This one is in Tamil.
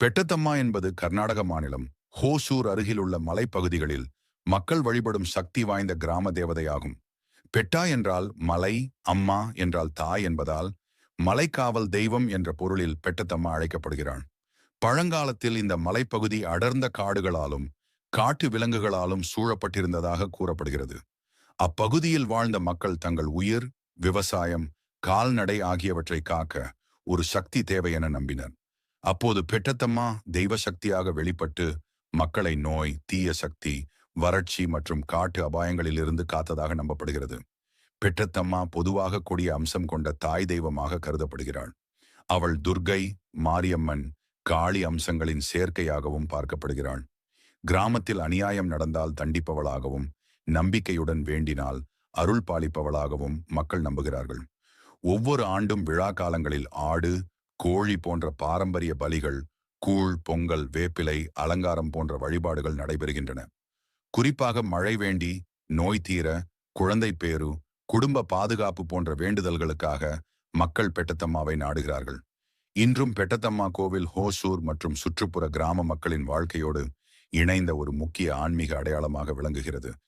பெட்டத்தம்மா என்பது கர்நாடக மாநிலம் ஹோசூர் அருகிலுள்ள மலைப்பகுதிகளில் மக்கள் வழிபடும் சக்தி வாய்ந்த கிராம தேவதையாகும். பெட்டா என்றால் மலை, அம்மா என்றால் தாய் என்பதால் மலைக்காவல் தெய்வம் என்ற பொருளில் பெட்டத்தம்மா அழைக்கப்படுகிறாள். பழங்காலத்தில் இந்த மலைப்பகுதி அடர்ந்த காடுகளாலும் காட்டு விலங்குகளாலும் சூழப்பட்டிருந்ததாக கூறப்படுகிறது. அப்பகுதியில் வாழ்ந்த மக்கள் தங்கள் உயிர், விவசாயம், கால்நடை ஆகியவற்றை காக்க ஒரு சக்தி தேவை என நம்பினர். அப்போது பெட்டத்தம்மா தெய்வ சக்தியாக வெளிப்பட்டு மக்களை நோய், தீய சக்தி, வறட்சி மற்றும் காட்டு அபாயங்களில் இருந்து காத்ததாக நம்பப்படுகிறது. பெட்டத்தம்மா பொதுவாக கொடிய அம்சம் கொண்ட தாய் தெய்வமாக கருதப்படுகிறாள். அவள் துர்க்கை, மாரியம்மன், காளி அம்சங்களின் சேர்க்கையாகவும் பார்க்கப்படுகிறாள். கிராமத்தில் அநியாயம் நடந்தால் தண்டிப்பவளாகவும், நம்பிக்கையுடன் வேண்டினால் அருள் பாலிப்பவளாகவும் மக்கள் நம்புகிறார்கள். ஒவ்வொரு ஆண்டும் விழா காலங்களில் ஆடு, கோழி போன்ற பாரம்பரிய பலிகள், கூழ், பொங்கல், வேப்பிலை, அலங்காரம் போன்ற வழிபாடுகள் நடைபெறுகின்றன. குறிப்பாக மழை வேண்டி, நோய் தீர, குழந்தை பேரு, குடும்ப பாதுகாப்பு போன்ற வேண்டுதல்களுக்காக மக்கள் பெட்டத்தம்மாவை நாடுகிறார்கள். இன்றும் பெட்டத்தம்மா கோவில் ஹோசூர் மற்றும் சுற்றுப்புற கிராம மக்களின் வாழ்க்கையோடு இணைந்த ஒரு முக்கிய ஆன்மீக அடையாளமாக விளங்குகிறது.